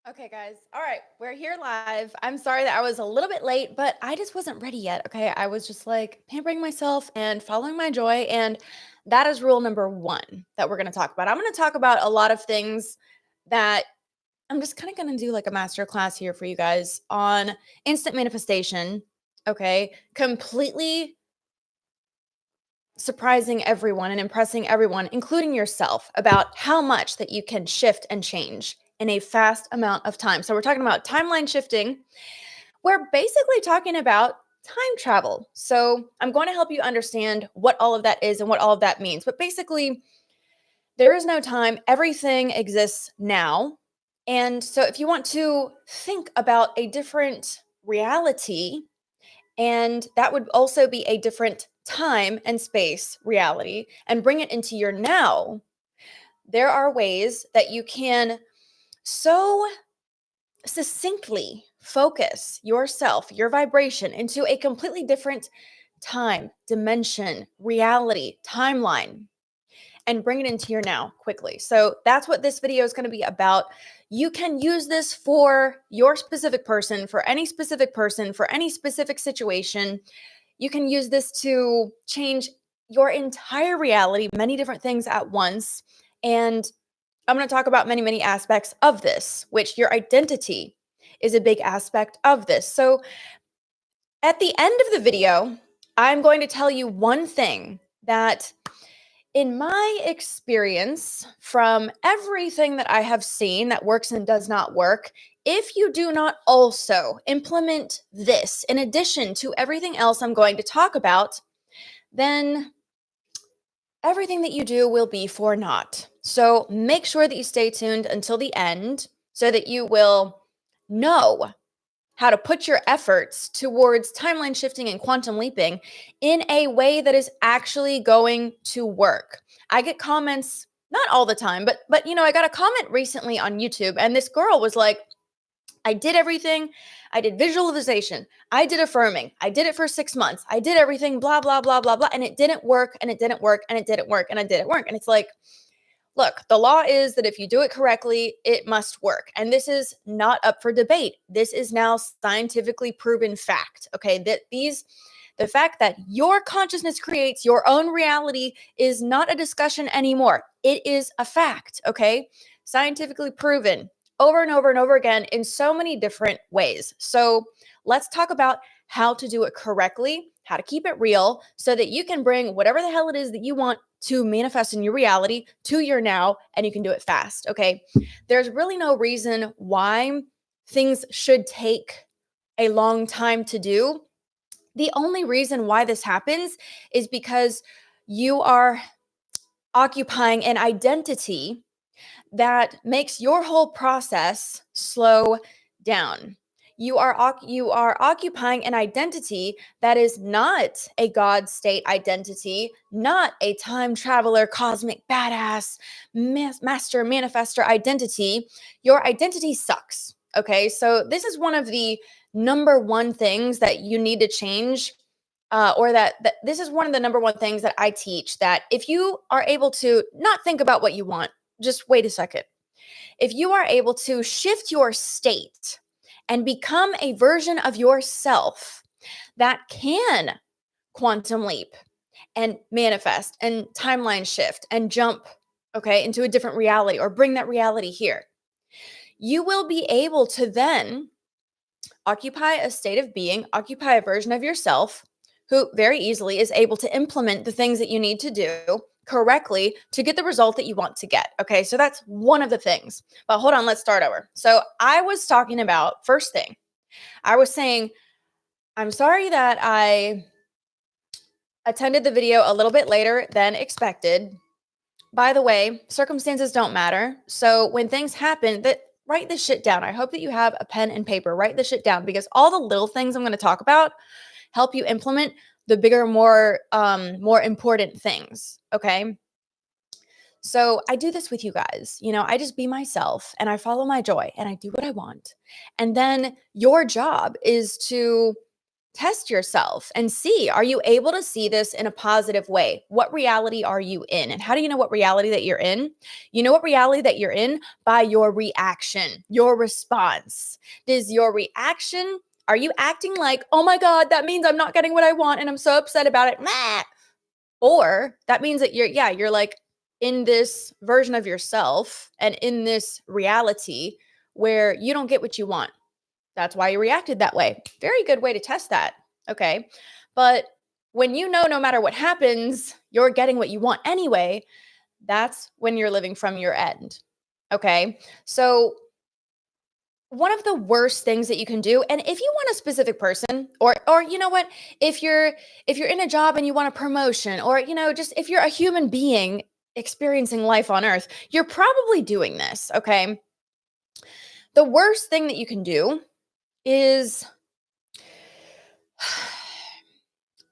Okay, guys. All right, we're here live. I'm sorry that I was a little bit late, but I just wasn't ready yet. Okay, I was just like pampering myself and following my joy. And that is rule number one that we're going to talk about. I'm going to talk about a lot of things that I'm just kind of going to do like a master class here for you guys on instant manifestation. Okay, completely surprising everyone and impressing everyone, including yourself, about how much that you can shift and change in a fast amount of time. So, we're talking about timeline shifting. We're basically talking about time travel. So, I'm going to help you understand what all of that is and what all of that means. But basically, there is no time, everything exists now. And so, if you want to think about a different reality, and that would also be a different time and space reality, and bring it into your now, there are ways that you can so succinctly focus yourself, your vibration into a completely different time, dimension, reality, timeline, and bring it into your now quickly. So that's what this video is going to be about. You can use this for your specific person, for any specific person, for any specific situation. You can use this to change your entire reality, many different things at once. And I'm going to talk about many, many aspects of this, which your identity is a big aspect of this. So at the end of the video, I'm going to tell you one thing that, in my experience, from everything that I have seen that works and does not work, if you do not also implement this in addition to everything else I'm going to talk about, then everything that you do will be for naught. So make sure that you stay tuned until the end so that you will know how to put your efforts towards timeline shifting and quantum leaping in a way that is actually going to work. I get comments, not all the time, but I got a comment recently on YouTube, and this girl was like, I did everything. I did visualization. I did affirming. I did it for 6 months. I did everything, blah, blah, blah, blah, blah. And it didn't work, and it didn't work, and it didn't work, and it didn't work. And it's like, look, the law is that if you do it correctly, it must work. And this is not up for debate. This is now scientifically proven fact. Okay. The fact that your consciousness creates your own reality is not a discussion anymore. It is a fact. Okay. Scientifically proven over and over and over again in so many different ways. So let's talk about how to do it correctly, how to keep it real so that you can bring whatever the hell it is that you want to manifest in your reality to your now, and you can do it fast. Okay. There's really no reason why things should take a long time to do. The only reason why this happens is because you are occupying an identity that makes your whole process slow down. You are occupying an identity that is not a God state identity, not a time traveler, cosmic badass, master manifester identity. Your identity sucks. Okay, so this is one of the number one things that you need to change, or that this is one of the number one things that I teach. That if you are able to not think about what you want, just wait a second. If you are able to shift your state and become a version of yourself that can quantum leap and manifest and timeline shift and jump, okay, into a different reality or bring that reality here, you will be able to then occupy a state of being, occupy a version of yourself who very easily is able to implement the things that you need to do correctly to get the result that you want to get. Okay, so that's one of the things. But hold on, let's start over. So I was talking about, first thing, I was saying, I'm sorry that I attended the video a little bit later than expected. By the way, circumstances don't matter. So when things happen, write this shit down. I hope that you have a pen and paper. Write this shit down, because all the little things I'm going to talk about help you implement the bigger, more important things. Okay. So I do this with you guys. I just be myself and I follow my joy and I do what I want. And then your job is to test yourself and see, are you able to see this in a positive way? What reality are you in? And how do you know what reality that you're in? You know what reality that you're in by your reaction, your response. Does your reaction, are you acting like, oh my God, that means I'm not getting what I want and I'm so upset about it? Meh. Or that means that you're like in this version of yourself and in this reality where you don't get what you want. That's why you reacted that way. Very good way to test that. Okay. But when you know no matter what happens, you're getting what you want anyway, that's when you're living from your end. Okay. So, one of the worst things that you can do, and if you want a specific person, or you know what, if you're in a job and you want a promotion, or just if you're a human being experiencing life on earth, you're probably doing this. Okay. The worst thing that you can do is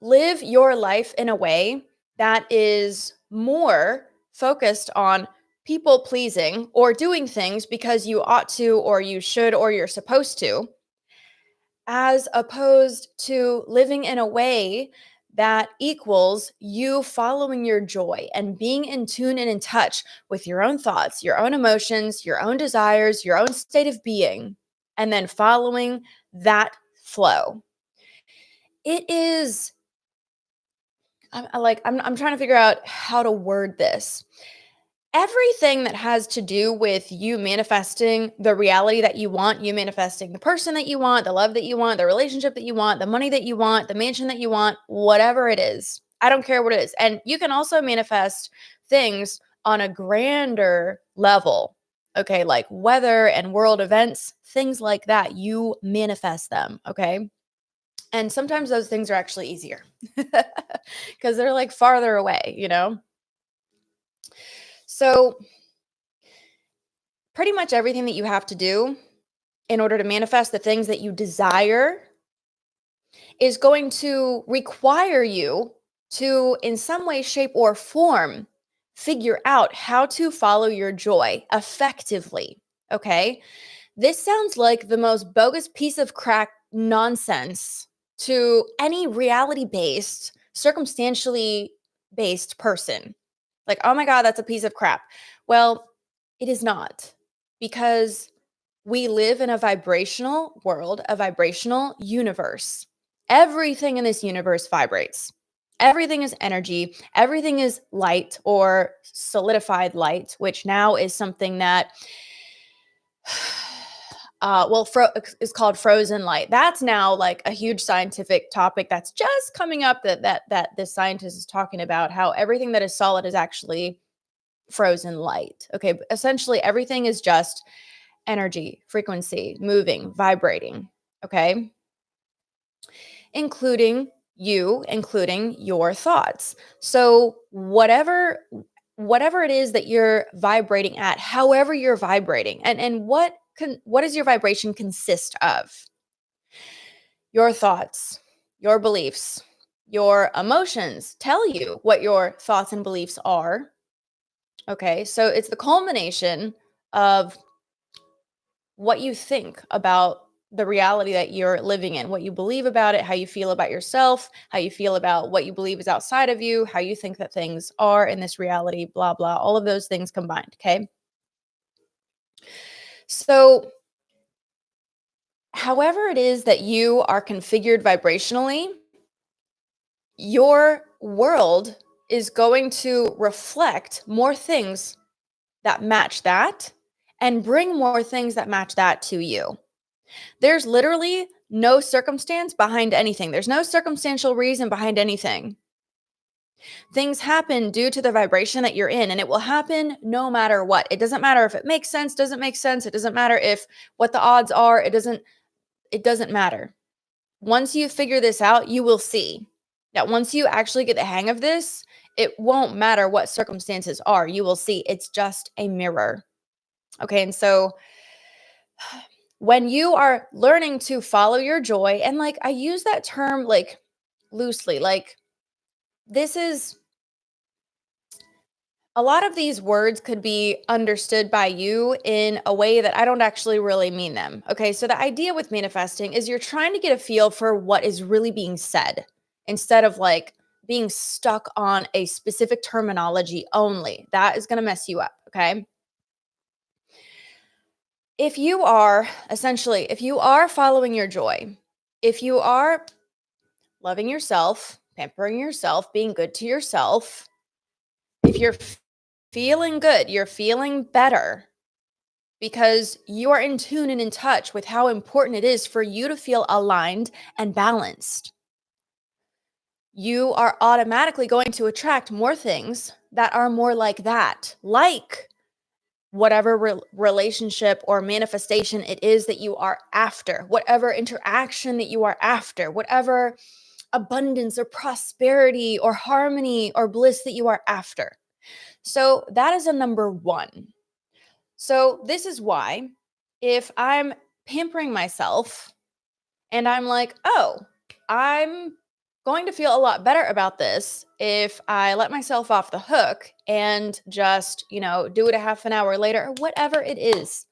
live your life in a way that is more focused on people pleasing or doing things because you ought to, or you should, or you're supposed to, as opposed to living in a way that equals you following your joy and being in tune and in touch with your own thoughts, your own emotions, your own desires, your own state of being, and then following that flow. It is I'm trying to figure out how to word this. Everything that has to do with you manifesting the reality that you want, you manifesting the person that you want, the love that you want, the relationship that you want, the money that you want, the mansion that you want, whatever it is. I don't care what it is. And you can also manifest things on a grander level. Okay, like weather and world events, things like that. You manifest them. Okay. And sometimes those things are actually easier because they're like farther away. So, pretty much everything that you have to do in order to manifest the things that you desire is going to require you to, in some way, shape, or form, figure out how to follow your joy effectively. Okay. This sounds like the most bogus piece of crack nonsense to any reality based, circumstantially based person. Like, oh my God, that's a piece of crap. Well, it is not, because we live in a vibrational world, a vibrational universe. Everything in this universe vibrates. Everything is energy. Everything is light or solidified light, which now is something that is called frozen light. That's now like a huge scientific topic that's just coming up, that this scientist is talking about how everything that is solid is actually frozen light. Okay, but essentially everything is just energy, frequency, moving, vibrating. Okay, including your thoughts. So whatever it is that you're vibrating at, however you're vibrating, and what does your vibration consist of? Your thoughts, your beliefs, your emotions tell you what your thoughts and beliefs are. Okay, so it's the culmination of what you think about the reality that you're living in, what you believe about it, how you feel about yourself, how you feel about what you believe is outside of you, how you think that things are in this reality, blah, blah, all of those things combined. Okay. So, however it is that you are configured vibrationally, your world is going to reflect more things that match that and bring more things that match that to you. There's literally no circumstance behind anything. There's no circumstantial reason behind anything. Things happen due to the vibration that you're in, and it will happen no matter what. It doesn't matter if it makes sense, doesn't make sense. It doesn't matter if what the odds are. It doesn't matter. Once you figure this out, you will see that once you actually get the hang of this, it won't matter what circumstances are. You will see it's just a mirror. Okay. And so when you are learning to follow your joy, and like I use that term like loosely, like this is a lot of these words could be understood by you in a way that I don't actually really mean them. Okay, so the idea with manifesting is you're trying to get a feel for what is really being said instead of like being stuck on a specific terminology only. That is going to mess you up. Okay. If you are if you are following your joy, if you are loving yourself, pampering yourself, being good to yourself, if you're feeling good, you're feeling better because you are in tune and in touch with how important it is for you to feel aligned and balanced. You are automatically going to attract more things that are more like that, like whatever relationship or manifestation it is that you are after, whatever interaction that you are after, whatever abundance or prosperity or harmony or bliss that you are after. So that is a number one. So this is why if I'm pampering myself and I'm like, oh, I'm going to feel a lot better about this if I let myself off the hook and just, do it a half an hour later or whatever it is.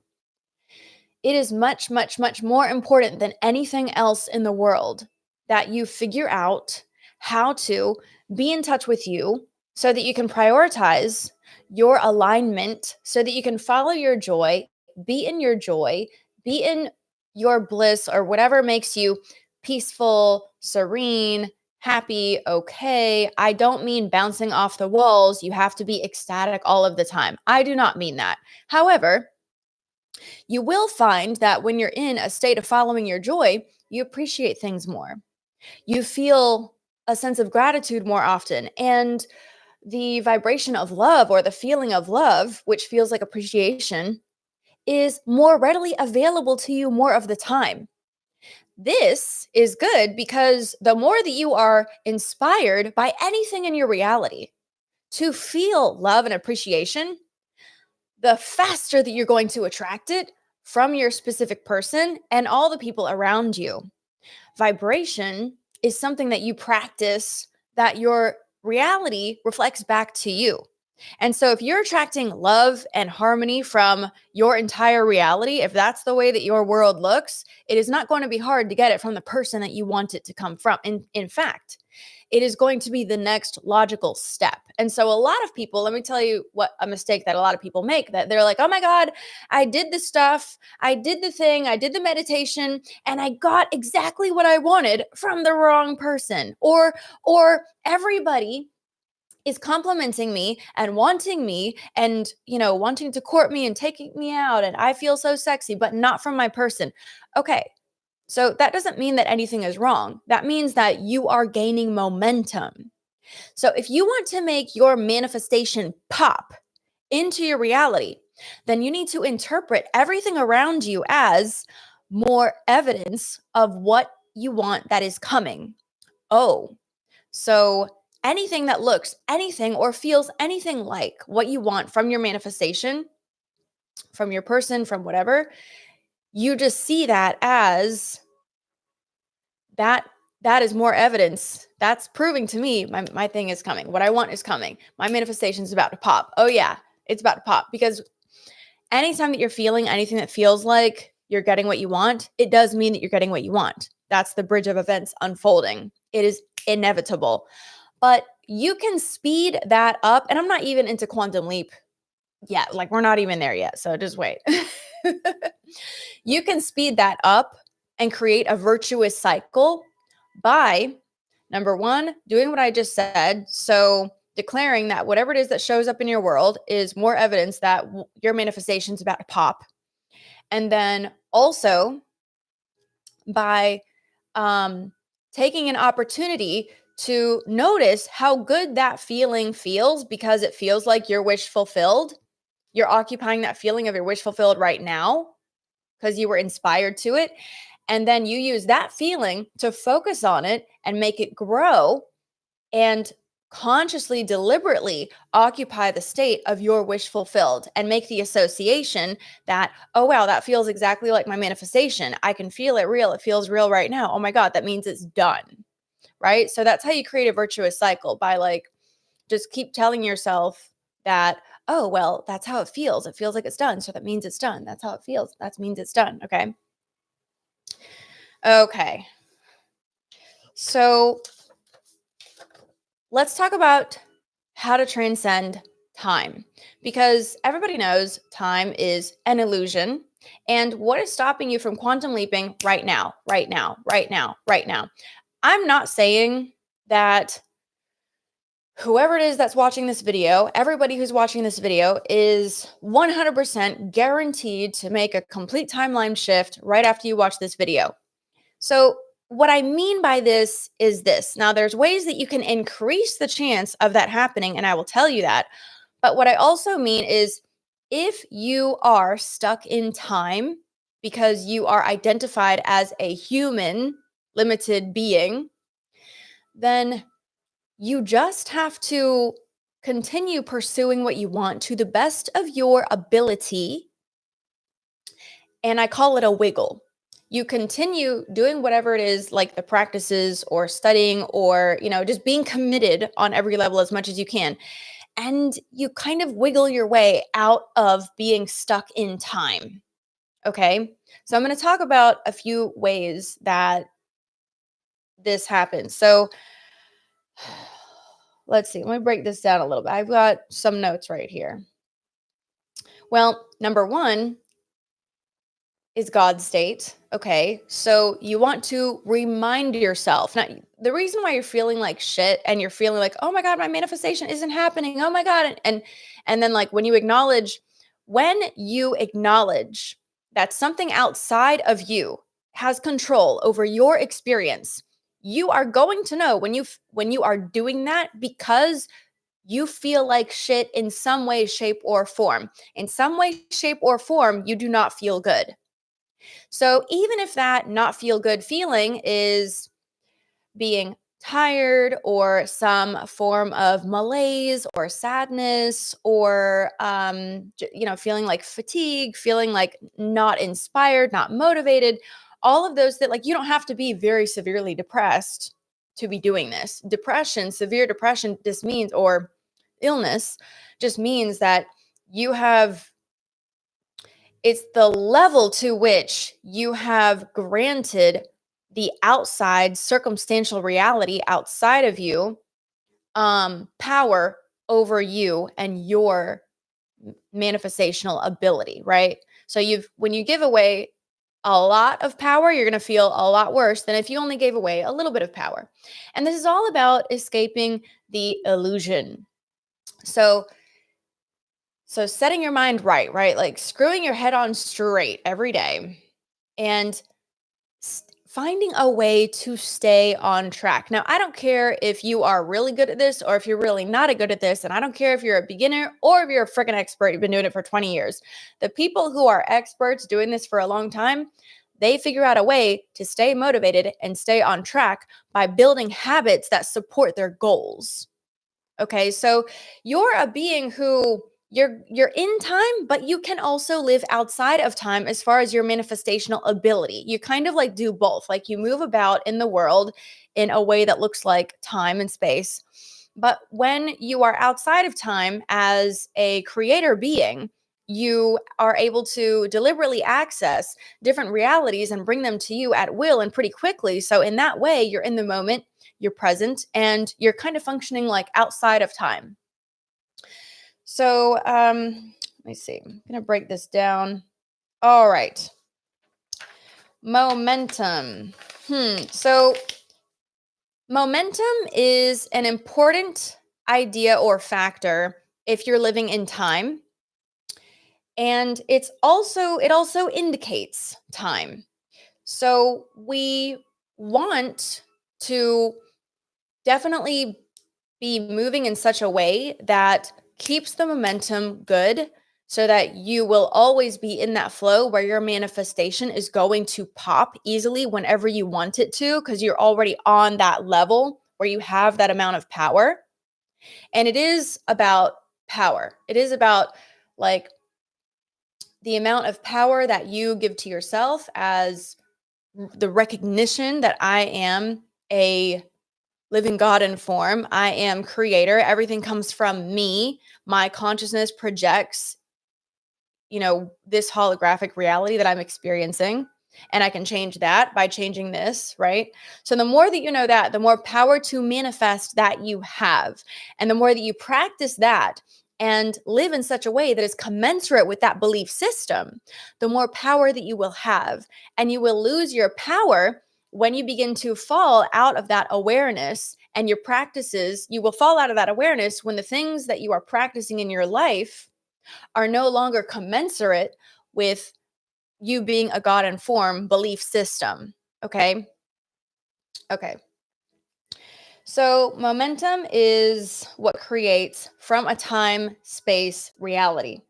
It is much, much, much more important than anything else in the world that you figure out how to be in touch with you so that you can prioritize your alignment, so that you can follow your joy, be in your joy, be in your bliss or whatever makes you peaceful, serene, happy, okay. I don't mean bouncing off the walls. You have to be ecstatic all of the time. I do not mean that. However, you will find that when you're in a state of following your joy, you appreciate things more. You feel a sense of gratitude more often. And the vibration of love or the feeling of love, which feels like appreciation, is more readily available to you more of the time. This is good because the more that you are inspired by anything in your reality to feel love and appreciation, the faster that you're going to attract it from your specific person and all the people around you. Vibration is something that you practice that your reality reflects back to you. And so if you're attracting love and harmony from your entire reality, if that's the way that your world looks, it is not going to be hard to get it from the person that you want it to come from. In fact, it is going to be the next logical step. And so a lot of people, let me tell you what a mistake that a lot of people make, that they're like, oh my God, I did the stuff, I did the thing, I did the meditation, and I got exactly what I wanted from the wrong person. Or everybody is complimenting me and wanting me and, wanting to court me and taking me out. And I feel so sexy, but not from my person. Okay. So that doesn't mean that anything is wrong. That means that you are gaining momentum. So if you want to make your manifestation pop into your reality, then you need to interpret everything around you as more evidence of what you want that is coming. Oh, so anything that looks anything or feels anything like what you want from your manifestation, from your person, from whatever, you just see that as that is more evidence. That's proving to me my thing is coming. What I want is coming. My manifestation is about to pop. Oh yeah, it's about to pop. Because anytime that you're feeling anything that feels like you're getting what you want, it does mean that you're getting what you want. That's the bridge of events unfolding. It is inevitable. But you can speed that up. And I'm not even into quantum leap yet. Like we're not even there yet. So just wait. You can speed that up and create a virtuous cycle by, number one, doing what I just said. So declaring that whatever it is that shows up in your world is more evidence that your manifestation is about to pop. And then also by taking an opportunity to notice how good that feeling feels, because it feels like your wish fulfilled. You're occupying that feeling of your wish fulfilled right now because you were inspired to it. And then you use that feeling to focus on it and make it grow and consciously, deliberately occupy the state of your wish fulfilled and make the association that, oh, wow, that feels exactly like my manifestation. I can feel it real. It feels real right now. Oh my God, that means it's done. Right. So that's how you create a virtuous cycle, by like, just keep telling yourself that, oh, well, that's how it feels. It feels like it's done. So that means it's done. That's how it feels. That means it's done. Okay. Okay. So let's talk about how to transcend time, because everybody knows time is an illusion. And what is stopping you from quantum leaping right now, right now, right now, right now? I'm not saying that whoever it is that's watching this video, everybody who's watching this video is 100% guaranteed to make a complete timeline shift right after you watch this video. So, what I mean by this is this. Now, there's ways that you can increase the chance of that happening, and I will tell you that. But what I also mean is if you are stuck in time because you are identified as a human, limited being, then you just have to continue pursuing what you want to the best of your ability. And I call it a wiggle. You continue doing whatever it is, like the practices or studying or, just being committed on every level as much as you can. And you kind of wiggle your way out of being stuck in time. Okay. So I'm going to talk about a few ways that this happens. So let's see. Let me break this down a little bit. I've got some notes right here. Well, number one is God state. Okay. So you want to remind yourself. Now, the reason why you're feeling like shit and you're feeling like, oh my God, my manifestation isn't happening. Oh my God. And then like when you acknowledge that something outside of you has control over your experience, you are going to know when you are doing that because you feel like shit in some way, shape, or form. In some way, shape, or form, you do not feel good. So even if that not feel good feeling is being tired or some form of malaise or sadness or feeling like fatigue, feeling like not inspired, not motivated, all of those that, like, you don't have to be very severely depressed to be doing this. Severe depression just means, or illness just means that you have, it's the level to which you have granted the outside circumstantial reality outside of you power over you and your manifestational ability, right? So when you give away a lot of power, you're going to feel a lot worse than if you only gave away a little bit of power. And this is all about escaping the illusion. So setting your mind right, like screwing your head on straight every day and finding a way to stay on track. Now, I don't care if you are really good at this or if you're really not good at this. And I don't care if you're a beginner or if you're a freaking expert, you've been doing it for 20 years. The people who are experts doing this for a long time, they figure out a way to stay motivated and stay on track by building habits that support their goals. Okay, so you're a being who you're in time, but you can also live outside of time as far as your manifestational ability. You kind of like do both. Like you move about in the world in a way that looks like time and space. But when you are outside of time as a creator being, you are able to deliberately access different realities and bring them to you at will and pretty quickly. So in that way, you're in the moment, you're present, and you're kind of functioning like outside of time. So let me see. I'm going to break this down. All right. Momentum. So momentum is an important idea or factor if you're living in time. And it also indicates time. So we want to definitely be moving in such a way that keeps the momentum good so that you will always be in that flow where your manifestation is going to pop easily whenever you want it to, because you're already on that level where you have that amount of power. And it is about power. It is about like the amount of power that you give to yourself as the recognition that I am a living God in form. I am creator. Everything comes from me. My consciousness projects, this holographic reality that I'm experiencing. And I can change that by changing this, right? So the more that you know that, the more power to manifest that you have. And the more that you practice that and live in such a way that is commensurate with that belief system, the more power that you will have. And you will lose your power when you begin to fall out of that awareness and your practices. You will fall out of that awareness when the things that you are practicing in your life are no longer commensurate with you being a God in form belief system. Okay. Okay. So, momentum is what creates from a time space reality.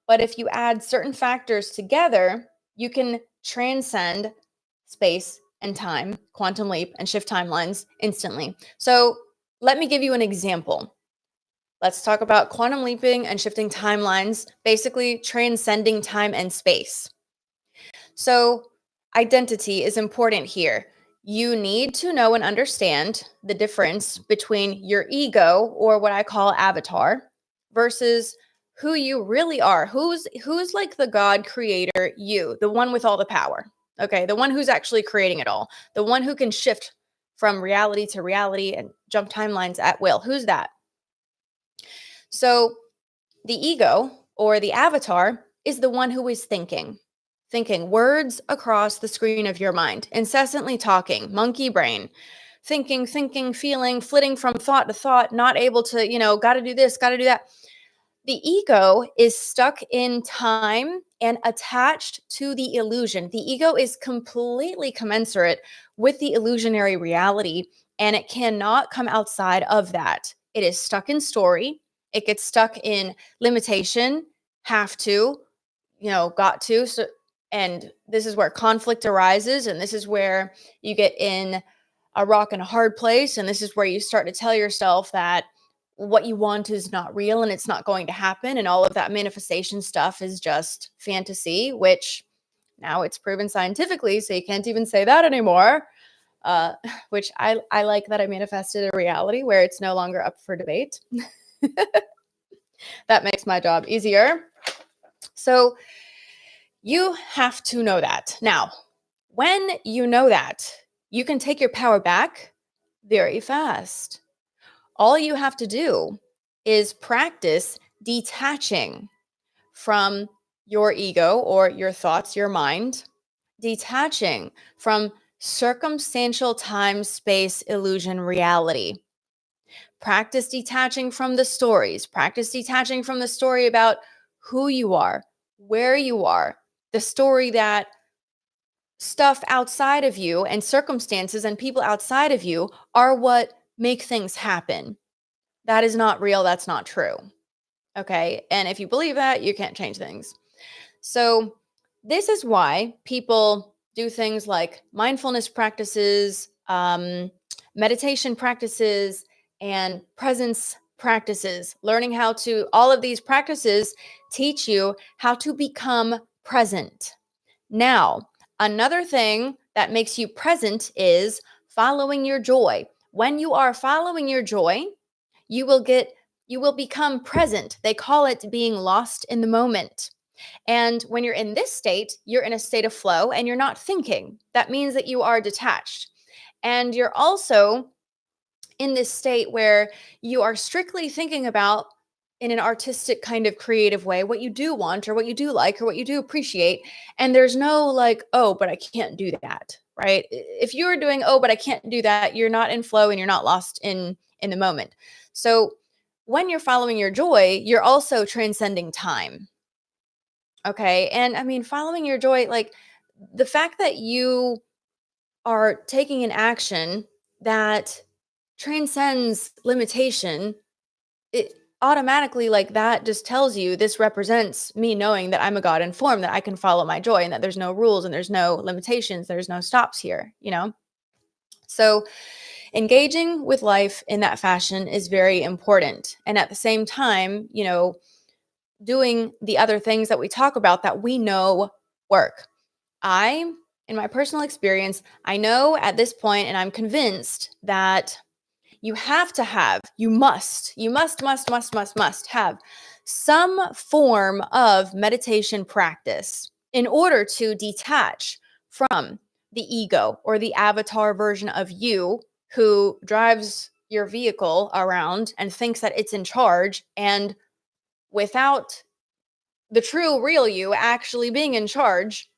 But if you add certain factors together, you can transcend space and time, quantum leap, and shift timelines instantly. So, let me give you an example. Let's talk about quantum leaping and shifting timelines, basically transcending time and space. So, identity is important here. You need to know and understand the difference between your ego, or what I call avatar, versus who you really are. Who's like the God creator, you, the one with all the power. Okay, the one who's actually creating it all, the one who can shift from reality to reality and jump timelines at will. Who's that? So, the ego, or the avatar, is the one who is thinking words across the screen of your mind, incessantly talking, monkey brain, thinking, feeling, flitting from thought to thought, not able to, got to do this, got to do that. The ego is stuck in time and attached to the illusion. The ego is completely commensurate with the illusionary reality, and it cannot come outside of that. It is stuck in story. It gets stuck in limitation, have to, got to. So, and this is where conflict arises, and this is where you get in a rock and a hard place, and this is where you start to tell yourself that what you want is not real and it's not going to happen, and all of that manifestation stuff is just fantasy, which now it's proven scientifically, so you can't even say that anymore. Which I like that I manifested a reality where it's no longer up for debate. That makes my job easier. So you have to know that. Now, when you know that, you can take your power back very fast. All you have to do is practice detaching from your ego, or your thoughts, your mind, detaching from circumstantial time, space, illusion, reality. Practice detaching from the stories. Practice detaching from the story about who you are, where you are, the story that stuff outside of you and circumstances and people outside of you are what make things happen. That is not real. That's not true. Okay. And if you believe that, you can't change things. So, this is why people do things like mindfulness practices, meditation practices, and presence practices. Learning how to, all of these practices teach you how to become present. Now, another thing that makes you present is following your joy. When you are following your joy, you will become present. They call it being lost in the moment. And when you're in this state, you're in a state of flow and you're not thinking. That means that you are detached. And you're also in this state where you are strictly thinking about, in an artistic kind of creative way, what you do want or what you do like or what you do appreciate. And there's no like, oh, but I can't do that, right? If you're doing, oh, but I can't do that, you're not in flow and you're not lost in the moment. So when you're following your joy, you're also transcending time. Okay. And I mean, following your joy, like the fact that you are taking an action that transcends limitation, it automatically, like, that just tells you this represents me knowing that I'm a God in form, that I can follow my joy and that there's no rules and there's no limitations, there's no stops here, So engaging with life in that fashion is very important. And at the same time, doing the other things that we talk about that we know work. In my personal experience, I know at this point, and I'm convinced that you have to have, you must have some form of meditation practice in order to detach from the ego or the avatar version of you who drives your vehicle around and thinks that it's in charge, and without the true real you actually being in charge,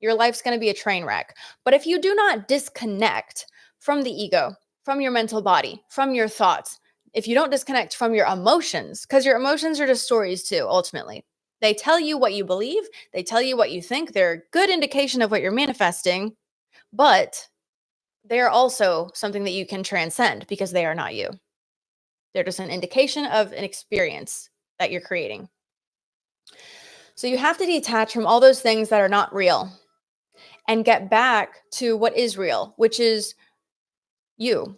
your life's going to be a train wreck. But if you do not disconnect from the ego, from your mental body, from your thoughts, if you don't disconnect from your emotions, because your emotions are just stories too, ultimately. They tell you what you believe, they tell you what you think. They're a good indication of what you're manifesting, but they're also something that you can transcend because they are not you. They're just an indication of an experience that you're creating. So you have to detach from all those things that are not real and get back to what is real, which is you,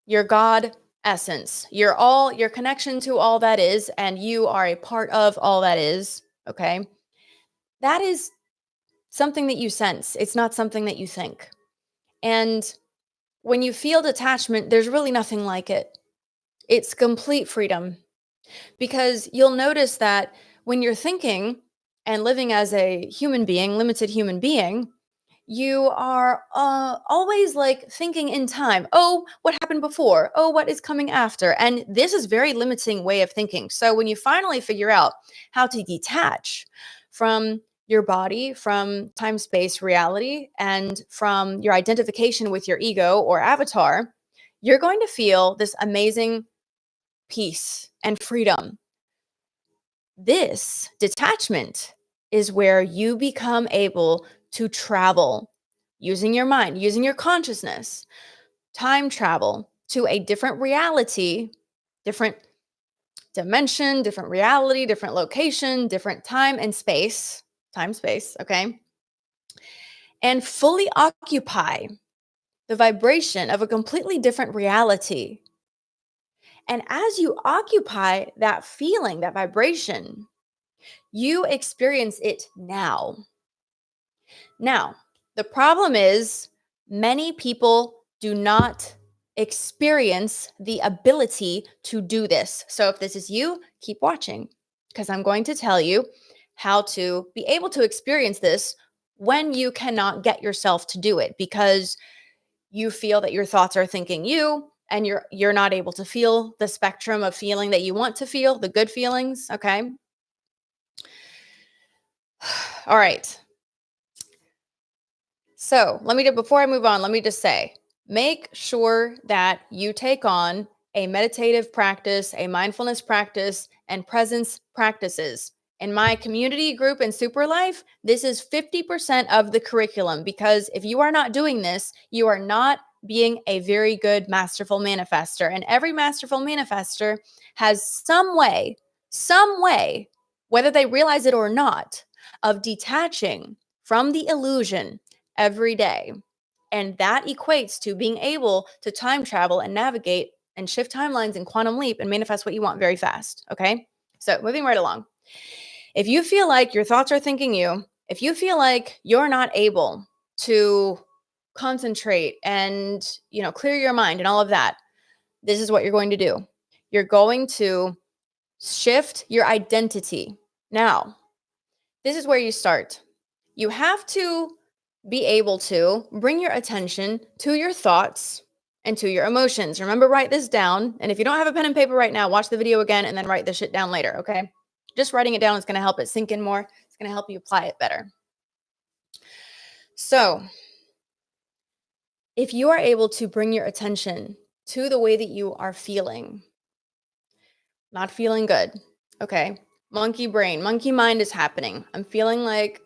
your God essence, your connection to all that is, and you are a part of all that is. Okay. That is something that you sense. It's not something that you think. And when you feel detachment, there's really nothing like it. It's complete freedom, because you'll notice that when you're thinking and living as a human being, limited human being, you are always like thinking in time. Oh, what happened before? Oh, what is coming after? And this is very limiting way of thinking. So when you finally figure out how to detach from your body, from time, space, reality, and from your identification with your ego or avatar, you're going to feel this amazing peace and freedom. This detachment is where you become able to travel using your mind, using your consciousness, time travel to a different reality, different dimension, different reality, different location, different time, space, okay? And fully occupy the vibration of a completely different reality. And as you occupy that feeling, that vibration, you experience it now. Now, the problem is many people do not experience the ability to do this. So if this is you, keep watching, because I'm going to tell you how to be able to experience this when you cannot get yourself to do it because you feel that your thoughts are thinking you, and you're not able to feel the spectrum of feeling that you want to feel, the good feelings, okay? All right. So before I move on, let me just say, make sure that you take on a meditative practice, a mindfulness practice, and presence practices. In my community group in Super Life, this is 50% of the curriculum, because if you are not doing this, you are not being a very good masterful manifester. And every masterful manifester has some way, whether they realize it or not, of detaching from the illusion every day. And that equates to being able to time travel and navigate and shift timelines and quantum leap and manifest what you want very fast. Okay. So moving right along. If you feel like your thoughts are thinking you, if you feel like you're not able to concentrate and, clear your mind and all of that, this is what you're going to do. You're going to shift your identity. Now, this is where you start. You have to be able to bring your attention to your thoughts and to your emotions. Remember, write this down. And if you don't have a pen and paper right now, watch the video again and then write this shit down later, okay? Just writing it down is going to help it sink in more. It's going to help you apply it better. So, if you are able to bring your attention to the way that you are feeling, not feeling good, okay? Monkey brain, monkey mind is happening. I'm feeling like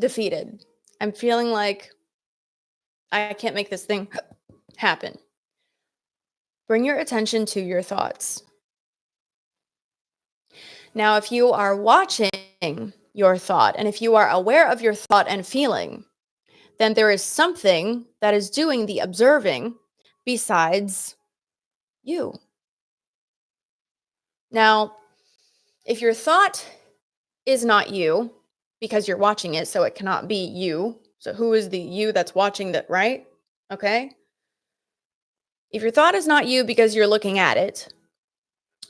defeated. I'm feeling like I can't make this thing happen. Bring your attention to your thoughts. Now, if you are watching your thought and if you are aware of your thought and feeling, then there is something that is doing the observing besides you. Now, if your thought is not you, because you're watching it, so it cannot be you. So who is the you that's watching that, right? Okay. If your thought is not you because you're looking at it,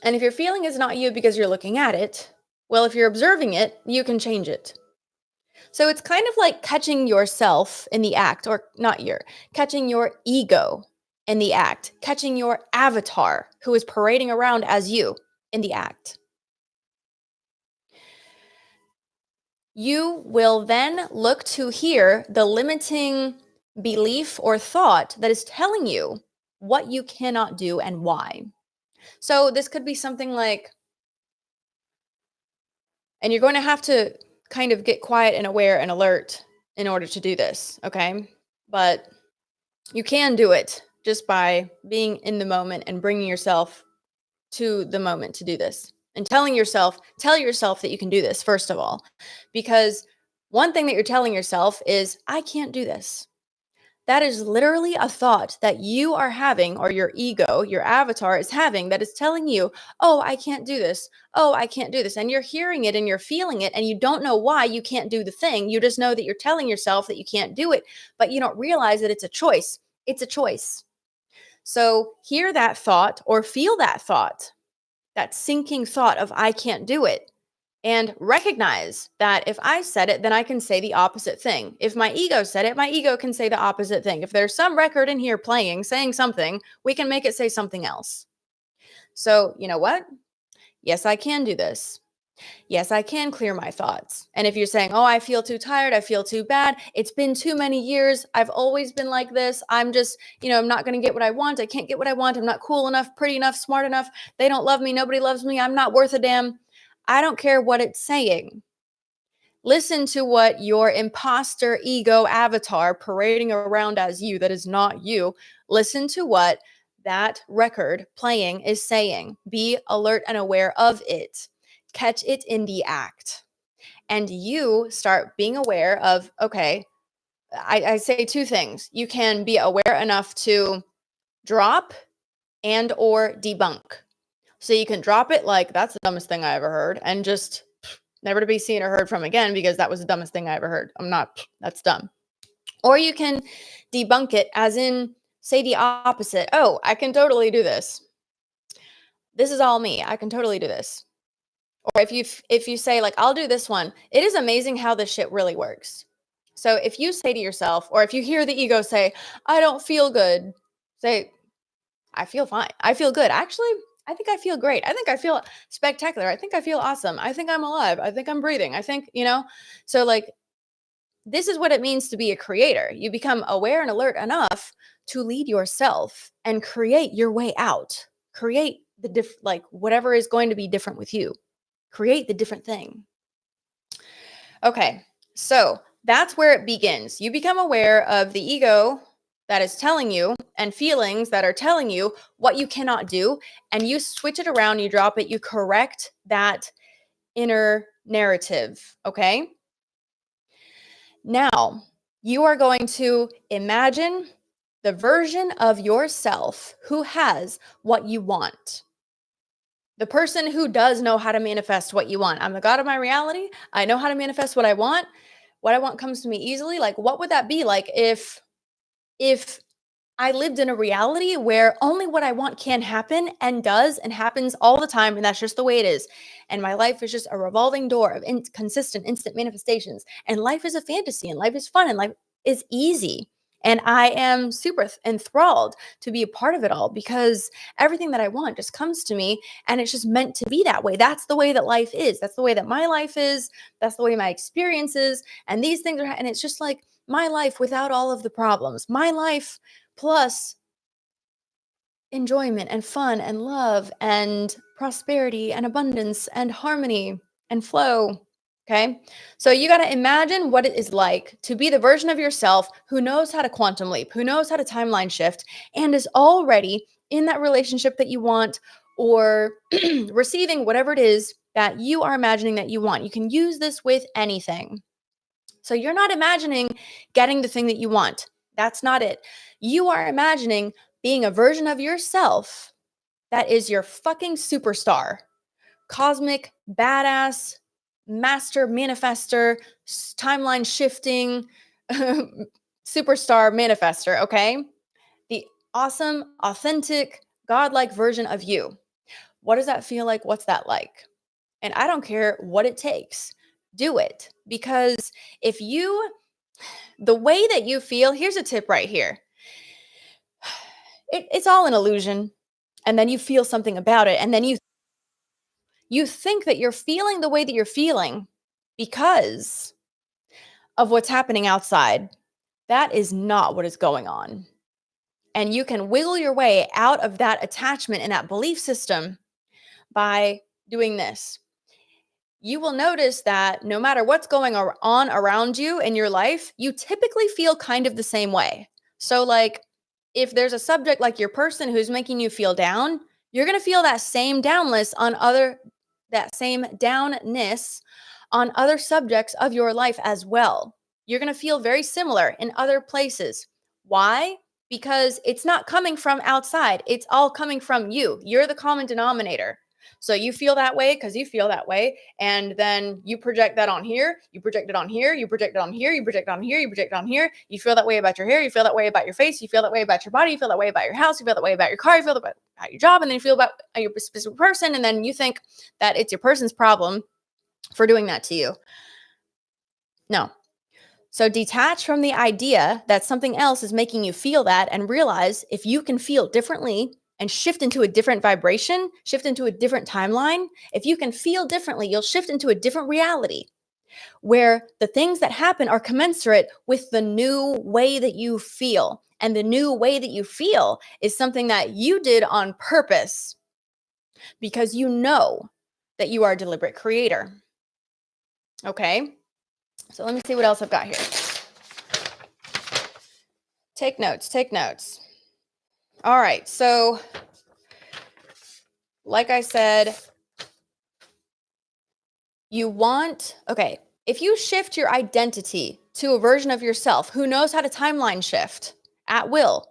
and if your feeling is not you because you're looking at it, well, if you're observing it, you can change it. So it's kind of like catching yourself in the act, or not catching your ego in the act, catching your avatar who is parading around as you in the act. You will then look to hear the limiting belief or thought that is telling you what you cannot do and why. So this could be something like, and you're going to have to kind of get quiet and aware and alert in order to do this, okay? But you can do it just by being in the moment and bringing yourself to the moment to do this. And tell yourself that you can do this, first of all. Because one thing that you're telling yourself is, I can't do this. That is literally a thought that you are having, or your ego, your avatar is having, that is telling you, oh, I can't do this. Oh, I can't do this. And you're hearing it and you're feeling it, and you don't know why you can't do the thing. You just know that you're telling yourself that you can't do it, but you don't realize that it's a choice. It's a choice. So hear that thought or feel that thought, that sinking thought of, I can't do it. And recognize that if I said it, then I can say the opposite thing. If my ego said it, my ego can say the opposite thing. If there's some record in here playing, saying something, we can make it say something else. So, you know what? Yes, I can do this. Yes, I can clear my thoughts. And if you're saying, oh, I feel too tired, I feel too bad, it's been too many years, I've always been like this, I'm just, I'm not going to get what I want, I can't get what I want, I'm not cool enough, pretty enough, smart enough, they don't love me, nobody loves me, I'm not worth a damn. I don't care what it's saying. Listen to what your imposter ego avatar parading around as you, that is not you. Listen to what that record playing is saying. Be alert and aware of it. Catch it in the act. And you start being aware of, okay, I say two things. You can be aware enough to drop and or debunk. So you can drop it like, that's the dumbest thing I ever heard, and just never to be seen or heard from again, because that was the dumbest thing I ever heard. That's dumb. Or you can debunk it, as in say the opposite. Oh, I can totally do this. This is all me. I can totally do this. Or if you say like, I'll do this one, it is amazing how this shit really works. So if you say to yourself, or if you hear the ego say, I don't feel good, say, I feel fine. I feel good. Actually, I think I feel great. I think I feel spectacular. I think I feel awesome. I think I'm alive. I think I'm breathing. I think, so like, this is what it means to be a creator. You become aware and alert enough to lead yourself and create your way out. Create like whatever is going to be different with you. Create the different thing. Okay. So that's where it begins. You become aware of the ego that is telling you, and feelings that are telling you what you cannot do, and you switch it around, you drop it, you correct that inner narrative, okay? Now, you are going to imagine the version of yourself who has what you want. The person who does know how to manifest what you want. I'm the god of my reality. I know how to manifest what I want. What I want comes to me easily. Like, what would that be like if I lived in a reality where only what I want can happen, and does, and happens all the time, and that's just the way it is. And my life is just a revolving door of consistent, instant manifestations. And life is a fantasy, and life is fun, and life is easy. And I am super enthralled to be a part of it all, because everything that I want just comes to me, and it's just meant to be that way. That's the way that life is. That's the way that my life is. That's the way my experience is. And these things are, and it's just like my life without all of the problems. My life plus enjoyment and fun and love and prosperity and abundance and harmony and flow. Okay. So you got to imagine what it is like to be the version of yourself who knows how to quantum leap, who knows how to timeline shift, and is already in that relationship that you want, or receiving whatever it is that you are imagining that you want. You can use this with anything. So you're not imagining getting the thing that you want. That's not it. You are imagining being a version of yourself that is your fucking superstar, cosmic, badass, master manifester, timeline shifting, superstar manifester, okay? awesome, authentic, godlike version of you. What does that feel like? What's that like? And I don't care what it takes. Do it. Because the way that you feel, here's a tip right here. It's all an illusion. And then you feel something about it. And then you think that you're feeling the way that you're feeling because of what's happening outside. That is not what is going on. And you can wiggle your way out of that attachment and that belief system by doing this. You will notice that no matter what's going on around you in your life, you typically feel kind of the same way. So, like, if there's a subject like your person who's making you feel down, you're going to feel that same downness on other subjects of your life as well. You're going to feel very similar in other places. Why? Because it's not coming from outside. It's all coming from you. You're the common denominator. So you feel that way because you feel that way. And then you project that on here. You project it on here. You project it on here. You project it on here. You project it on here. You feel that way about your hair. You feel that way about your face. You feel that way about your body. You feel that way about your house. You feel that way about your car. You feel that way about your job. And then you feel about your specific person. And then you think that it's your person's problem for doing that to you. No. So detach from the idea that something else is making you feel that and realize if you can feel differently and shift into a different vibration, shift into a different timeline, if you can feel differently, you'll shift into a different reality where the things that happen are commensurate with the new way that you feel. And the new way that you feel is something that you did on purpose because you know that you are a deliberate creator. Okay? So let me see what else I've got here. Take notes, take notes. All right, so like I said, if you shift your identity to a version of yourself who knows how to timeline shift at will,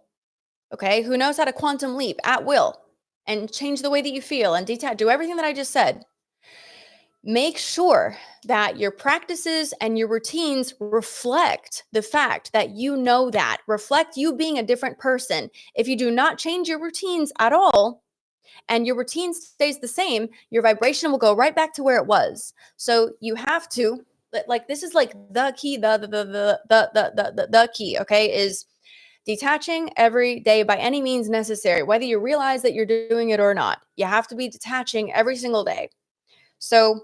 okay, who knows how to quantum leap at will and change the way that you feel and detach, do everything that I just said, make sure that your practices and your routines reflect the fact that you know that, reflect you being a different person. If you do not change your routines at all, and your routine stays the same, your vibration will go right back to where it was. So you have to, like, this is like the key, the key, okay, is detaching every day by any means necessary, whether you realize that you're doing it or not. You have to be detaching every single day. So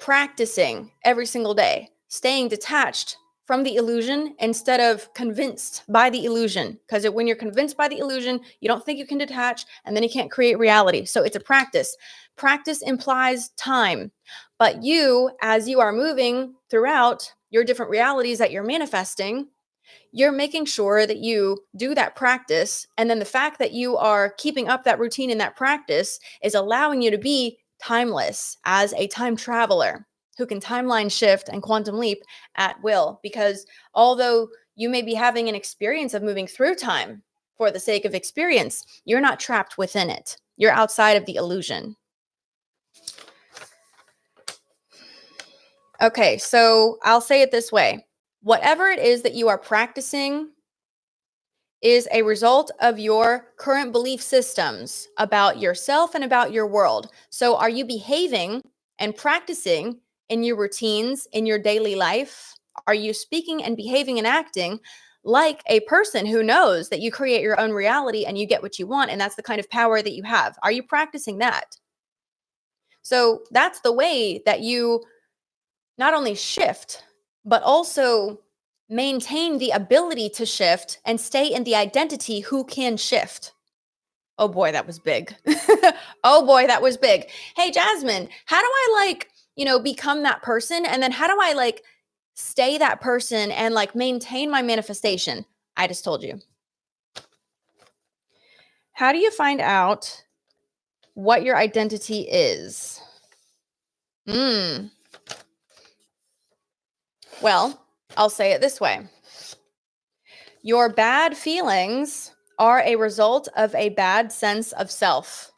practicing every single day, staying detached from the illusion instead of convinced by the illusion. Because when you're convinced by the illusion, you don't think you can detach, and then you can't create reality. So it's a practice. Practice implies time. But you, as you are moving throughout your different realities that you're manifesting, you're making sure that you do that practice. And then the fact that you are keeping up that routine and that practice is allowing you to be timeless as a time traveler who can timeline shift and quantum leap at will. Because although you may be having an experience of moving through time for the sake of experience, you're not trapped within it. You're outside of the illusion. Okay, so I'll say it this way. Whatever it is that you are practicing is a result of your current belief systems about yourself and about your world. So are you behaving and practicing in your routines, in your daily life? Are you speaking and behaving and acting like a person who knows that you create your own reality and you get what you want, and that's the kind of power that you have? Are you practicing that? So that's the way that you not only shift, but also maintain the ability to shift and stay in the identity who can shift. Oh boy, that was big. Oh boy, that was big. Hey, Jasmine, how do I become that person? And then how do I stay that person and maintain my manifestation? I just told you. How do you find out what your identity is? Well, I'll say it this way. Your bad feelings are a result of a bad sense of self.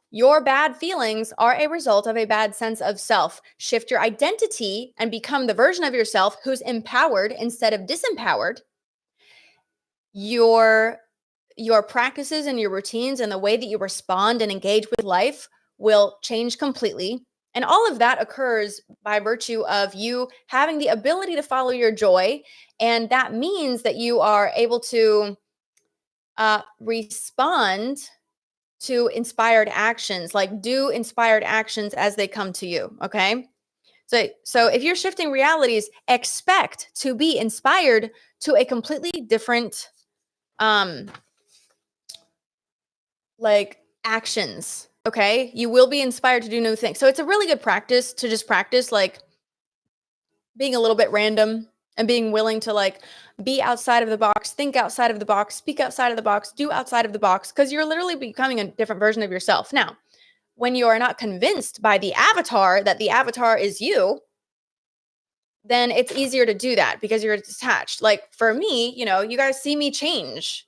Your bad feelings are a result of a bad sense of self. Shift your identity and become the version of yourself who's empowered instead of disempowered. your practices and your routines and the way that you respond and engage with life will change completely. And all of that occurs by virtue of you having the ability to follow your joy. And that means that you are able to respond to inspired actions, like do inspired actions as they come to you. Okay. So if you're shifting realities, expect to be inspired to a completely different um like actions. Okay. You will be inspired to do new things. So it's a really good practice to just practice like being a little bit random and being willing to like be outside of the box, think outside of the box, speak outside of the box, do outside of the box, because you're literally becoming a different version of yourself. Now, when you are not convinced by the avatar that the avatar is you, then it's easier to do that because you're detached. Like for me, you guys see me change.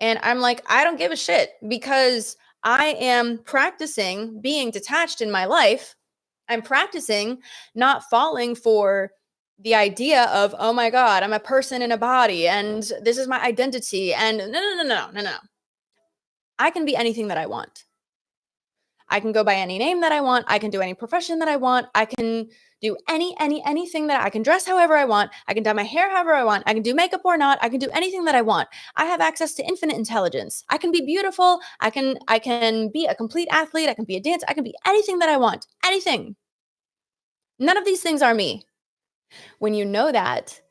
And I'm like, I don't give a shit because I am practicing being detached in my life. I'm practicing not falling for the idea of, oh my God, I'm a person in a body and this is my identity. And no. I can be anything that I want. I can go by any name that I want. I can do any profession that I want. I can do anything that I can dress however I want. I can dye my hair however I want. I can do makeup or not. I can do anything that I want. I have access to infinite intelligence. I can be beautiful. I can be a complete athlete. I can be a dancer. I can be anything that I want. Anything. None of these things are me. When you know that,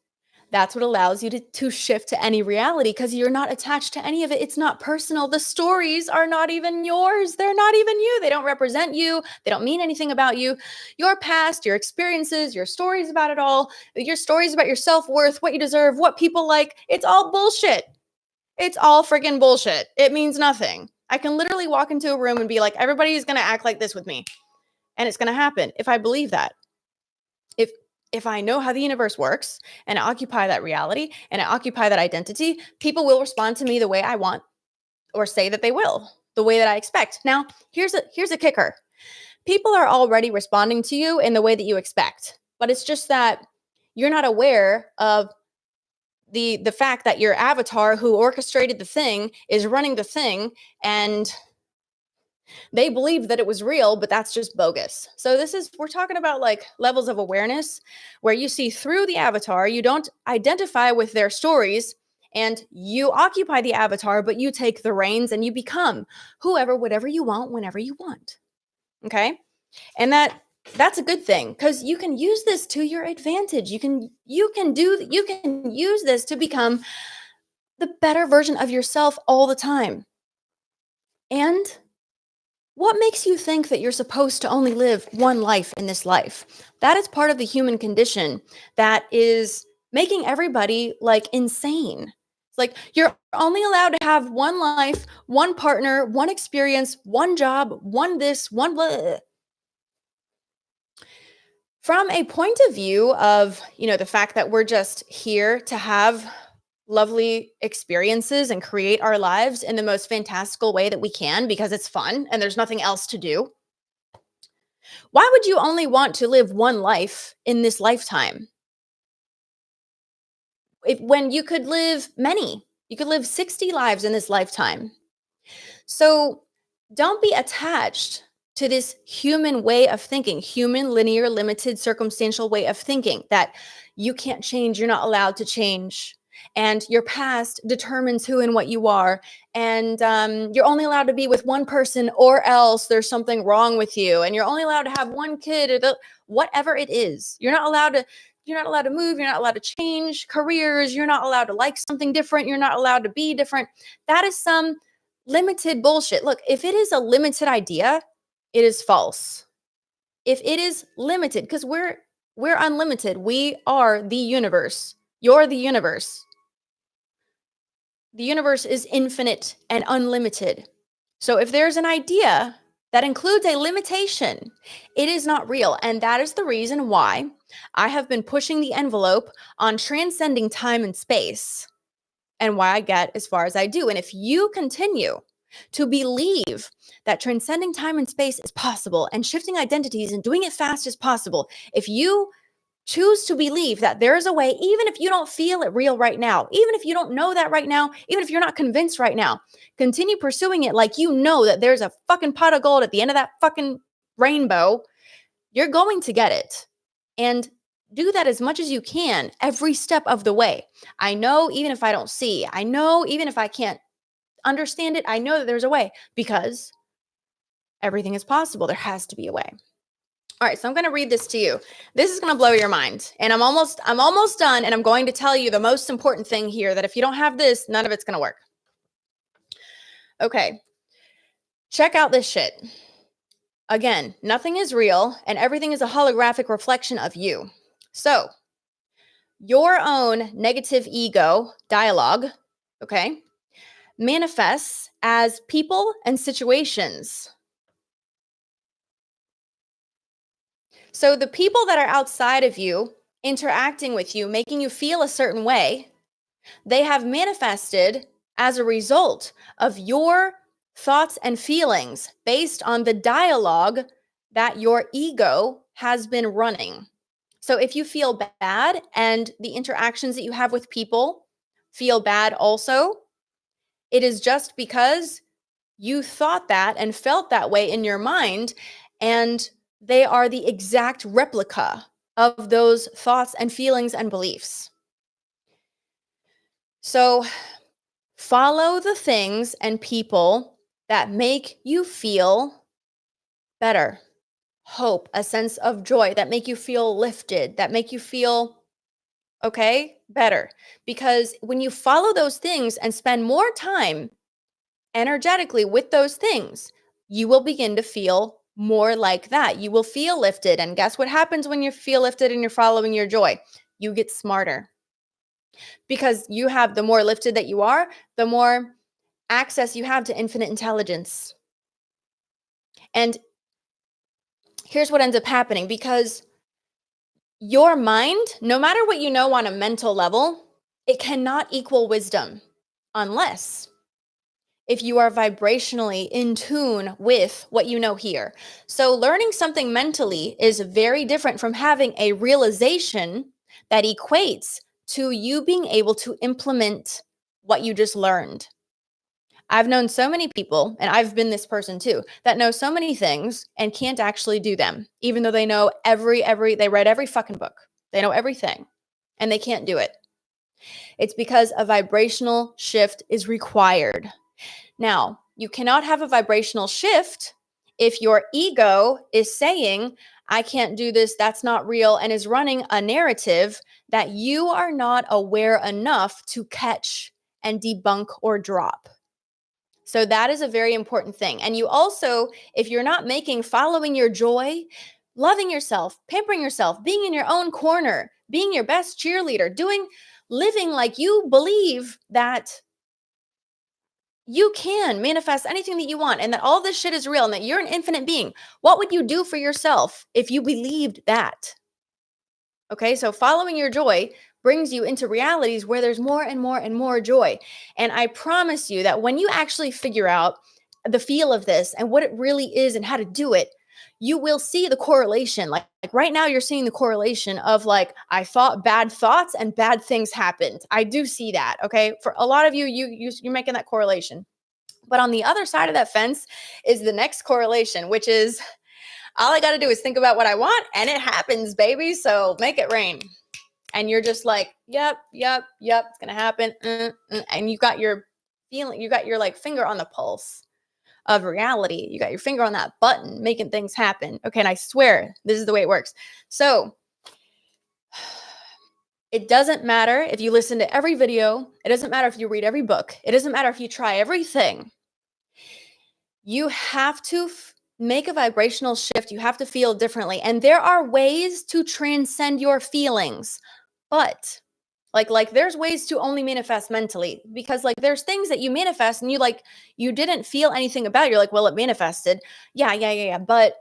that's what allows you to shift to any reality because you're not attached to any of it. It's not personal. The stories are not even yours. They're not even you. They don't represent you. They don't mean anything about you. Your past, your experiences, your stories about it all, your stories about your self-worth, what you deserve, what people like, it's all bullshit. It's all freaking bullshit. It means nothing. I can literally walk into a room and be like, everybody's going to act like this with me. And it's going to happen if I believe that. If I know how the universe works and I occupy that reality and I occupy that identity, people will respond to me the way I want or say that they will, the way that I expect. Now, here's a kicker. People are already responding to you in the way that you expect, but it's just that you're not aware of the fact that your avatar who orchestrated the thing is running the thing and they believed that it was real, but that's just bogus. So we're talking about like levels of awareness where you see through the avatar, you don't identify with their stories and you occupy the avatar, but you take the reins and you become whatever you want, whenever you want. Okay. And that's a good thing because you can use this to your advantage. You can use this to become the better version of yourself all the time. And what makes you think that you're supposed to only live one life in this life? That is part of the human condition that is making everybody like insane. It's like you're only allowed to have one life, one partner, one experience, one job, one this, one blah. From a point of view of, the fact that we're just here to have lovely experiences and create our lives in the most fantastical way that we can because it's fun and there's nothing else to do. Why would you only want to live one life in this lifetime? When you could live many, you could live 60 lives in this lifetime. So don't be attached to this human way of thinking, human, linear, limited, circumstantial way of thinking that you can't change, you're not allowed to change. And your past determines who and what you are. And you're only allowed to be with one person or else there's something wrong with you. And you're only allowed to have one kid or whatever it is. You're not allowed to move. You're not allowed to change careers. You're not allowed to like something different. You're not allowed to be different. That is some limited bullshit. Look, if it is a limited idea, it is false. If it is limited, because we're unlimited. We are the universe. You're the universe. The universe is infinite and unlimited. So if there's an idea that includes a limitation, it is not real. And that is the reason why I have been pushing the envelope on transcending time and space and why I get as far as I do. And if you continue to believe that transcending time and space is possible and shifting identities and doing it fast is possible, if you Choose to believe that there is a way, even if you don't feel it real right now, even if you don't know that right now, even if you're not convinced right now, continue pursuing it like you know that there's a fucking pot of gold at the end of that fucking rainbow. You're going to get it. And do that as much as you can every step of the way. I know even if I don't see, I know even if I can't understand it, I know that there's a way because everything is possible. There has to be a way. All right, so I'm going to read this to you. This is going to blow your mind. And I'm almost done, and I'm going to tell you the most important thing here, that if you don't have this, none of it's going to work. Okay. Check out this shit. Again, nothing is real and everything is a holographic reflection of you. So, your own negative ego dialogue, okay, manifests as people and situations. So the people that are outside of you, interacting with you, making you feel a certain way, they have manifested as a result of your thoughts and feelings based on the dialogue that your ego has been running. So if you feel bad and the interactions that you have with people feel bad also, it is just because you thought that and felt that way in your mind, and they are the exact replica of those thoughts and feelings and beliefs. So follow the things and people that make you feel better, hope, a sense of joy, that make you feel lifted, that make you feel better. Because when you follow those things and spend more time energetically with those things, you will begin to feel more like that. You will feel lifted. And guess what happens when you feel lifted and you're following your joy? You get smarter. Because you have, the more lifted that you are, the more access you have to infinite intelligence. And here's what ends up happening, because your mind, no matter what you know on a mental level, it cannot equal wisdom unless if you are vibrationally in tune with what you know here. So learning something mentally is very different from having a realization that equates to you being able to implement what you just learned. I've known so many people, and I've been this person too, that know so many things and can't actually do them, even though they know they read every fucking book. They know everything, and they can't do it. It's because a vibrational shift is required. Now, you cannot have a vibrational shift if your ego is saying, I can't do this, that's not real, and is running a narrative that you are not aware enough to catch and debunk or drop. So that is a very important thing. And you also, if you're not following your joy, loving yourself, pampering yourself, being in your own corner, being your best cheerleader, living like you believe that you can manifest anything that you want and that all this shit is real and that you're an infinite being. What would you do for yourself if you believed that? Okay, so following your joy brings you into realities where there's more and more and more joy. And I promise you that when you actually figure out the feel of this and what it really is and how to do it, you will see the correlation. Like right now, you're seeing the correlation of like, I thought bad thoughts and bad things happened. I do see that. Okay, for a lot of you, you're making that correlation. But on the other side of that fence is the next correlation, which is all I got to do is think about what I want and it happens, baby. So make it rain. And you're just like, yep, it's going to happen. And you got your feeling, you got your like finger on the pulse of reality. You got your finger on that button, making things happen. Okay. And I swear this is the way it works. So it doesn't matter if you listen to every video. It doesn't matter if you read every book. It doesn't matter if you try everything. You have to make a vibrational shift. You have to feel differently. And there are ways to transcend your feelings. But like there's ways to only manifest mentally, because like there's things that you manifest and you didn't feel anything about it. You're like, well, it manifested. Yeah. But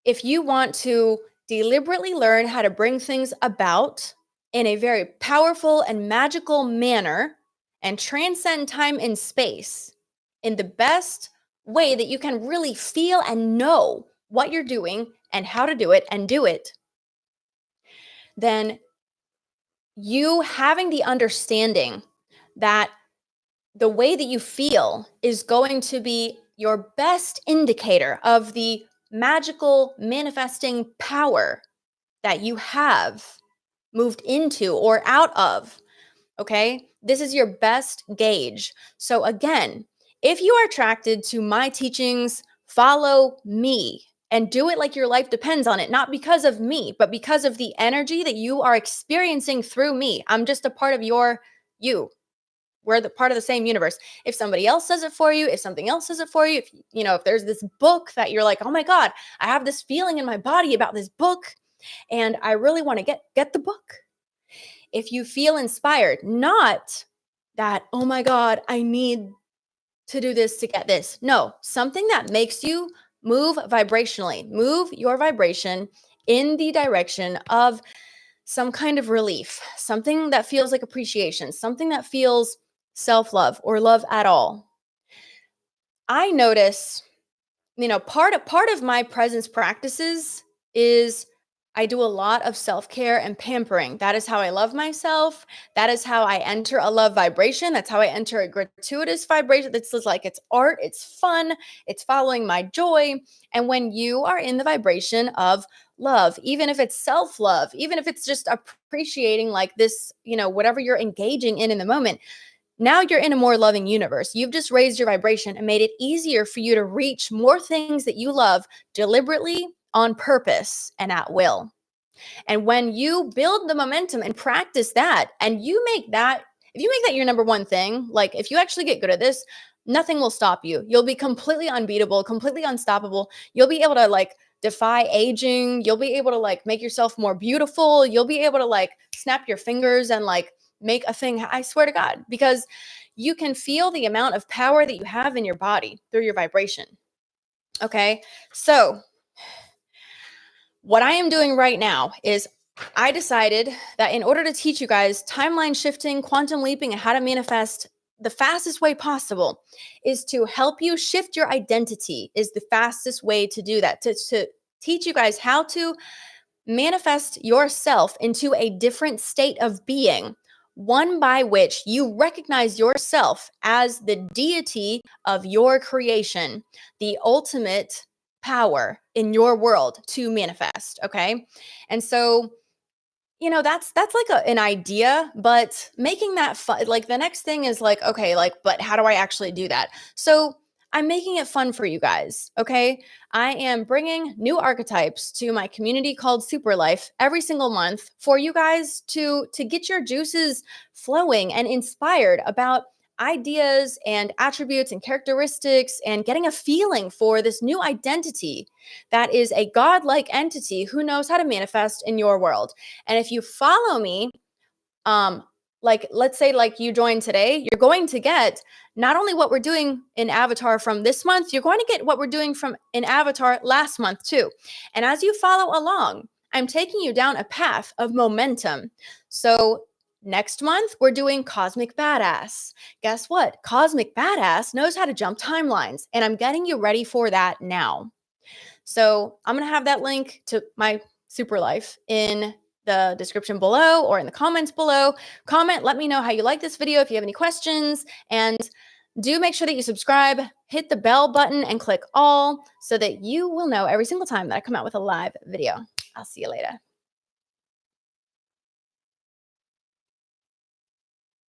if you want to deliberately learn how to bring things about in a very powerful and magical manner and transcend time and space in the best way that you can really feel and know what you're doing and how to do it and do it, then you having the understanding that the way that you feel is going to be your best indicator of the magical manifesting power that you have moved into or out of. Okay. This is your best gauge. So, again, if you are attracted to my teachings, follow me and do it like your life depends on it, not because of me, but because of the energy that you are experiencing through me. I'm just a part of you. We're the part of the same universe. If somebody else does it for you, if something else does it for you, if there's this book that you're like, oh my God, I have this feeling in my body about this book and I really want to get the book. If you feel inspired, not that, oh my God, I need to do this to get this. No, something that makes you move vibrationally, move your vibration in the direction of some kind of relief, something that feels like appreciation, something that feels self-love or love at all. I notice, part of my presence practices is I do a lot of self-care and pampering. That is how I love myself. That is how I enter a love vibration. That's how I enter a gratuitous vibration. This is like, it's art, it's fun, it's following my joy. And when you are in the vibration of love, even if it's self-love, even if it's just appreciating like this, whatever you're engaging in the moment, now you're in a more loving universe. You've just raised your vibration and made it easier for you to reach more things that you love deliberately, on purpose, and at will. And when you build the momentum and practice that, and if you make that your number one thing, like if you actually get good at this, nothing will stop you. You'll be completely unbeatable, completely unstoppable. You'll be able to like defy aging. You'll be able to like make yourself more beautiful. You'll be able to like snap your fingers and like make a thing. I swear to God, because you can feel the amount of power that you have in your body through your vibration. Okay. So what I am doing right now is I decided that in order to teach you guys timeline shifting, quantum leaping, and how to manifest the fastest way possible is to help you shift your identity is the fastest way to do that, to teach you guys how to manifest yourself into a different state of being, one by which you recognize yourself as the deity of your creation, the ultimate power in your world to manifest. Okay. And so, that's like an idea, but making that fun, like the next thing is like, okay, like, but how do I actually do that? So I'm making it fun for you guys. Okay. I am bringing new archetypes to my community called Super Life every single month for you guys to get your juices flowing and inspired about ideas and attributes and characteristics and getting a feeling for this new identity that is a godlike entity who knows how to manifest in your world. And if you follow me, like let's say like you join today, you're going to get not only what we're doing in Avatar from this month, you're going to get what we're doing from in Avatar last month too. And as you follow along, I'm taking you down a path of momentum. So next month, we're doing Cosmic Badass. Guess what? Cosmic Badass knows how to jump timelines, and I'm getting you ready for that now. So I'm going to have that link to my Super Life in the description below or in the comments below. Comment, let me know how you like this video if you have any questions, and do make sure that you subscribe, hit the bell button, and click all so that you will know every single time that I come out with a live video. I'll see you later.